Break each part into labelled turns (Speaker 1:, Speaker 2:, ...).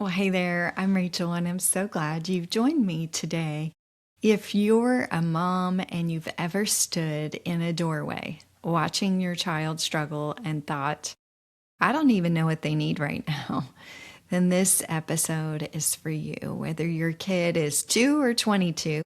Speaker 1: Well, hey there, I'm Rachel, and I'm so glad you've joined me today. If you're a mom and you've ever stood in a doorway watching your child struggle and thought, I don't even know what they need right now, then this episode is for you. Whether your kid is 2 or 22,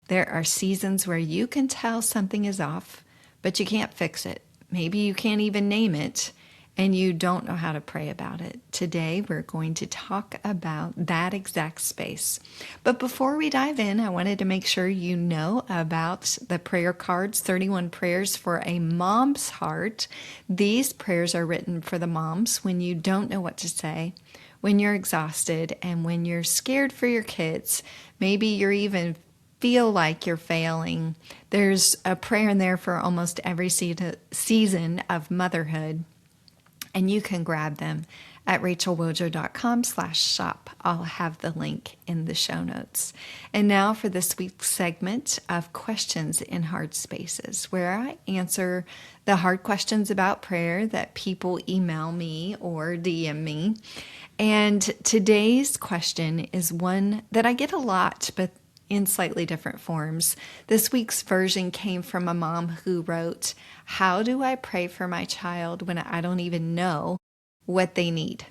Speaker 1: there are seasons where you can tell something is off, but you can't fix it. Maybe you can't even name it, and you don't know how to pray about it. Today, we're going to talk about that exact space. But before we dive in, I wanted to make sure you know about the prayer cards, 31 prayers for a mom's heart. These prayers are written for the moms when you don't know what to say, when you're exhausted, and when you're scared for your kids. Maybe you're even feel like you're failing. There's a prayer in there for almost every season of motherhood, and you can grab them at rachelwojo.com/shop. I'll have the link in the show notes. And now for this week's segment of Questions in Hard Spaces, where I answer the hard questions about prayer that people email me or DM me. And today's question is one that I get a lot, but in slightly different forms. This week's version came from a mom who wrote, "How do I pray for my child when I don't even know what they need?"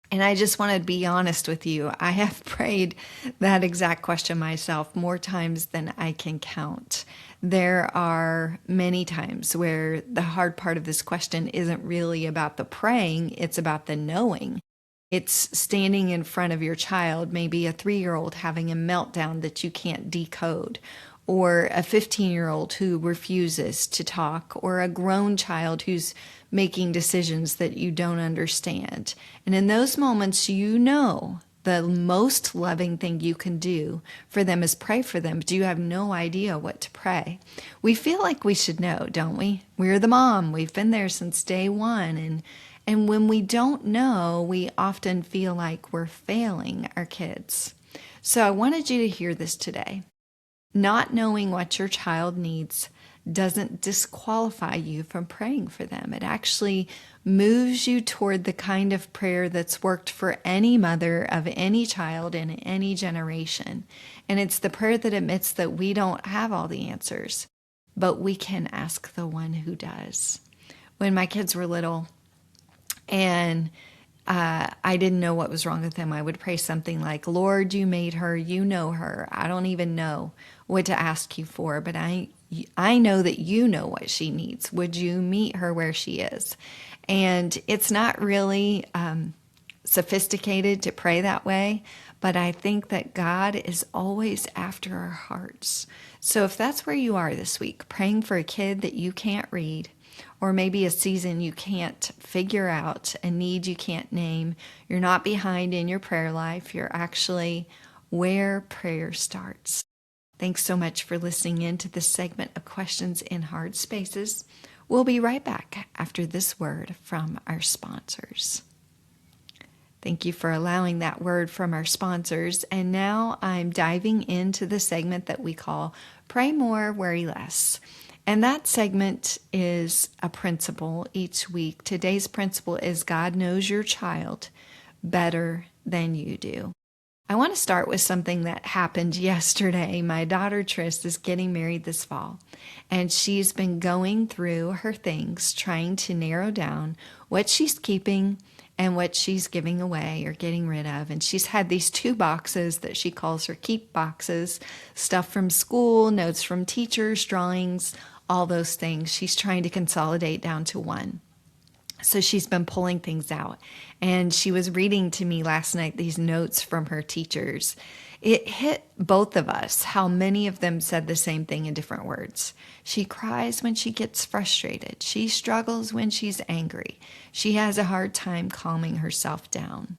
Speaker 1: And I just want to be honest with you. I have prayed that exact question myself more times than I can count. There are many times where the hard part of this question isn't really about the praying, it's about the knowing. It's standing in front of your child, maybe a 3-year-old having a meltdown that you can't decode, or a 15-year-old who refuses to talk, or a grown child who's making decisions that you don't understand. And in those moments, you know the most loving thing you can do for them is pray for them, but you have no idea what to pray. We feel like we should know, don't we? We're the mom. We've been there since day one, and when we don't know, we often feel like we're failing our kids. So I wanted you to hear this today. Not knowing what your child needs doesn't disqualify you from praying for them. It actually moves you toward the kind of prayer that's worked for any mother of any child in any generation. And it's the prayer that admits that we don't have all the answers, but we can ask the one who does. When my kids were little, and I didn't know what was wrong with them, I would pray something like, "Lord, you made her, you know her. I don't even know what to ask you for, but I know that you know what she needs. Would you meet her where she is?" And it's not really sophisticated to pray that way, but I think that God is always after our hearts. So if that's where you are this week, praying for a kid that you can't read, or maybe a season you can't figure out, a need you can't name, you're not behind in your prayer life, you're actually where prayer starts. Thanks so much for listening in to this segment of Questions in Hard Spaces. We'll be right back after this word from our sponsors. Thank you for allowing that word from our sponsors. And now I'm diving into the segment that we call Pray More, Worry Less. And that segment is a principle each week. Today's principle is God knows your child better than you do. I want to start with something that happened yesterday. My daughter Tris is getting married this fall, and she's been going through her things, trying to narrow down what she's keeping and what she's giving away or getting rid of. And she's had these 2 boxes that she calls her keep boxes, stuff from school, notes from teachers, drawings, all those things. She's trying to consolidate down to one. So she's been pulling things out. And she was reading to me last night these notes from her teachers. It hit both of us how many of them said the same thing in different words. She cries when she gets frustrated. She struggles when she's angry. She has a hard time calming herself down.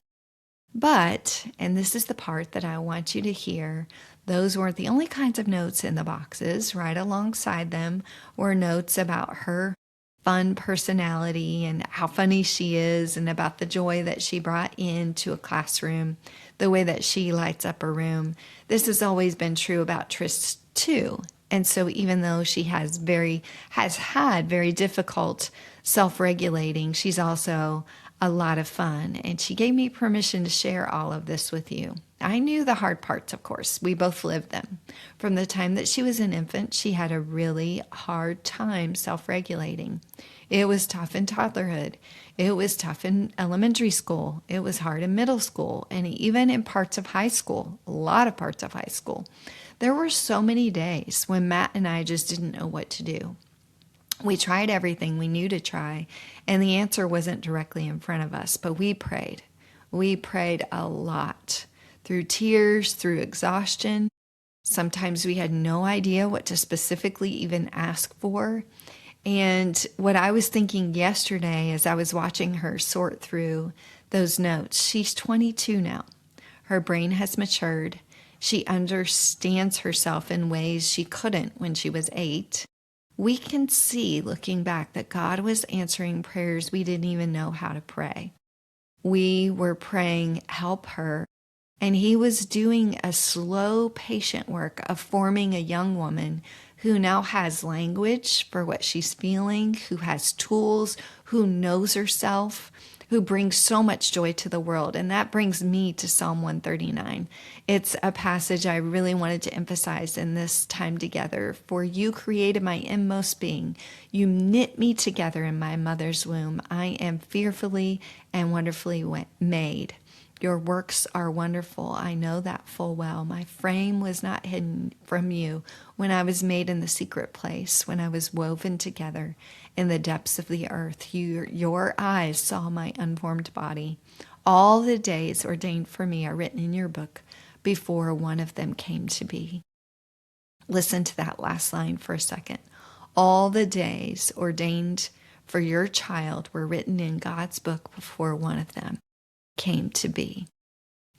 Speaker 1: But, and this is the part that I want you to hear, those weren't the only kinds of notes in the boxes. Right alongside them were notes about her fun personality and how funny she is, and about the joy that she brought into a classroom, the way that she lights up a room. This has always been true about Tris too. And so even though she has had very difficult self-regulating, she's also a lot of fun, and she gave me permission to share all of this with you. I knew the hard parts, of course. We both lived them. From the time that she was an infant, she had a really hard time self-regulating. It was tough in toddlerhood. It was tough in elementary school. It was hard in middle school, and even in parts of high school, a lot of parts of high school. There were so many days when Matt and I just didn't know what to do. We tried everything we knew to try, and the answer wasn't directly in front of us, but we prayed. We prayed a lot, through tears, through exhaustion. Sometimes we had no idea what to specifically even ask for. And what I was thinking yesterday as I was watching her sort through those notes, she's 22 now. Her brain has matured. She understands herself in ways she couldn't when she was 8. We can see, looking back, that God was answering prayers we didn't even know how to pray. We were praying, help her, and he was doing a slow, patient work of forming a young woman who now has language for what she's feeling, who has tools, who knows herself, who brings so much joy to the world. And that brings me to Psalm 139. It's a passage I really wanted to emphasize in this time together. For you created my inmost being. You knit me together in my mother's womb. I am fearfully and wonderfully made. Your works are wonderful. I know that full well. My frame was not hidden from you when I was made in the secret place, when I was woven together in the depths of the earth. Your eyes saw my unformed body. All the days ordained for me are written in your book before one of them came to be. Listen to that last line for a second. All the days ordained for your child were written in God's book before one of them came to be.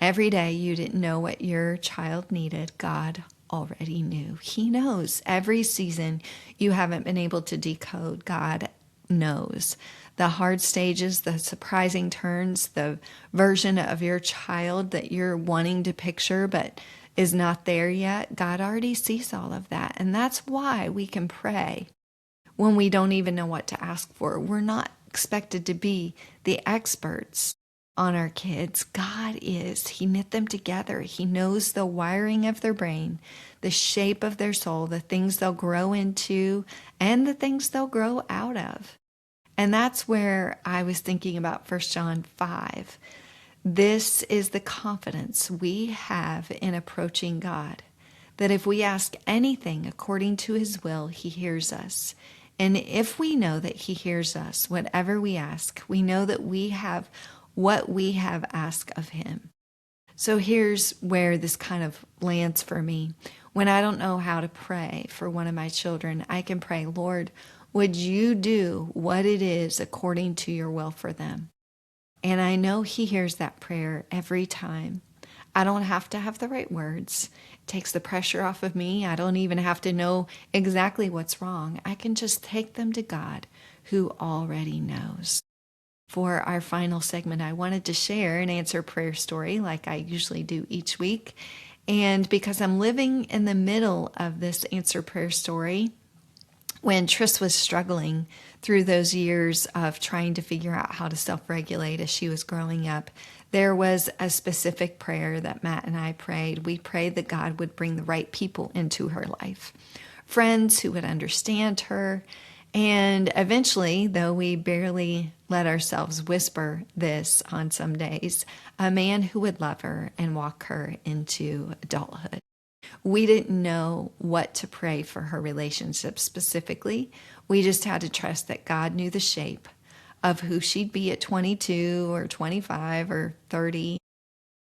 Speaker 1: Every day you didn't know what your child needed, God already knew. He knows. Every season you haven't been able to decode, God knows. The hard stages, the surprising turns, the version of your child that you're wanting to picture but is not there yet, God already sees all of that. And that's why we can pray when we don't even know what to ask for. We're not expected to be the experts on our kids. God is. He knit them together. He knows the wiring of their brain, the shape of their soul, the things they'll grow into, and the things they'll grow out of. And that's where I was thinking about 1 John 5. This is the confidence we have in approaching God, that if we ask anything according to his will, he hears us. And if we know that he hears us, whatever we ask, we know that we have what we have asked of him. So here's where this kind of lands for me. When I don't know how to pray for one of my children, I can pray, Lord, would you do what it is according to your will for them? And I know he hears that prayer every time. I don't have to have the right words. It takes the pressure off of me. I don't even have to know exactly what's wrong. I can just take them to God who already knows. For our final segment, I wanted to share an answer prayer story like I usually do each week. And because I'm living in the middle of this answer prayer story, when Triss was struggling through those years of trying to figure out how to self-regulate as she was growing up, there was a specific prayer that Matt and I prayed. We prayed that God would bring the right people into her life, friends who would understand her. And eventually, though we barely let ourselves whisper this on some days, a man who would love her and walk her into adulthood. We didn't know what to pray for her relationship specifically. We just had to trust that God knew the shape of who she'd be at 22 or 25 or 30.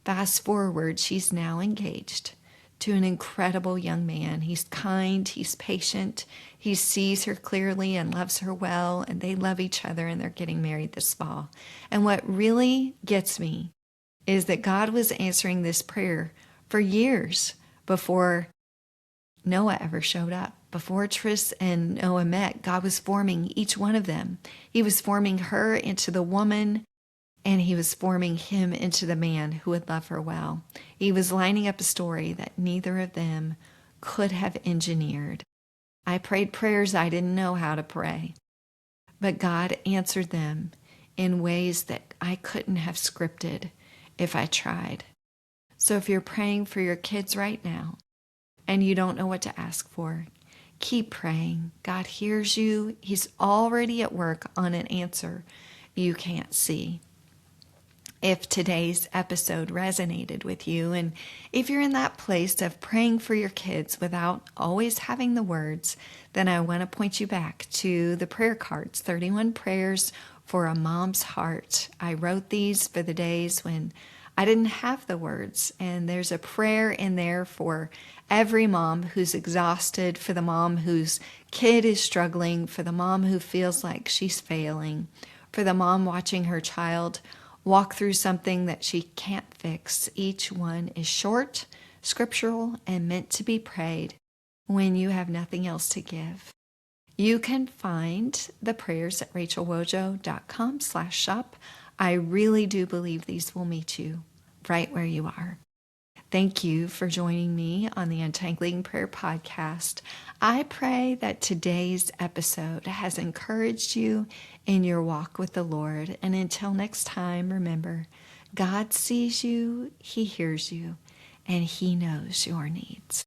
Speaker 1: Fast forward, she's now engaged to an incredible young man. He's kind, he's patient, he sees her clearly and loves her well, and they love each other, and they're getting married this fall. And what really gets me is that God was answering this prayer for years before Noah ever showed up. Before Triss and Noah met, God was forming each one of them. He was forming her into the woman, and he was forming him into the man who would love her well. He was lining up a story that neither of them could have engineered. I prayed prayers I didn't know how to pray, but God answered them in ways that I couldn't have scripted if I tried. So if you're praying for your kids right now and you don't know what to ask for, keep praying. God hears you. He's already at work on an answer you can't see. If today's episode resonated with you, and if you're in that place of praying for your kids without always having the words, then I want to point you back to the prayer cards, 31 prayers for a mom's heart. I wrote these for the days when I didn't have the words, and there's a prayer in there for every mom who's exhausted, for the mom whose kid is struggling, for the mom who feels like she's failing, for the mom watching her child walk through something that she can't fix. Each one is short, scriptural, and meant to be prayed when you have nothing else to give. You can find the prayers at rachelwojo.com/shop. I really do believe these will meet you right where you are. Thank you for joining me on the Untangling Prayer Podcast. I pray that today's episode has encouraged you in your walk with the Lord. And until next time, remember, God sees you, He hears you, and He knows your needs.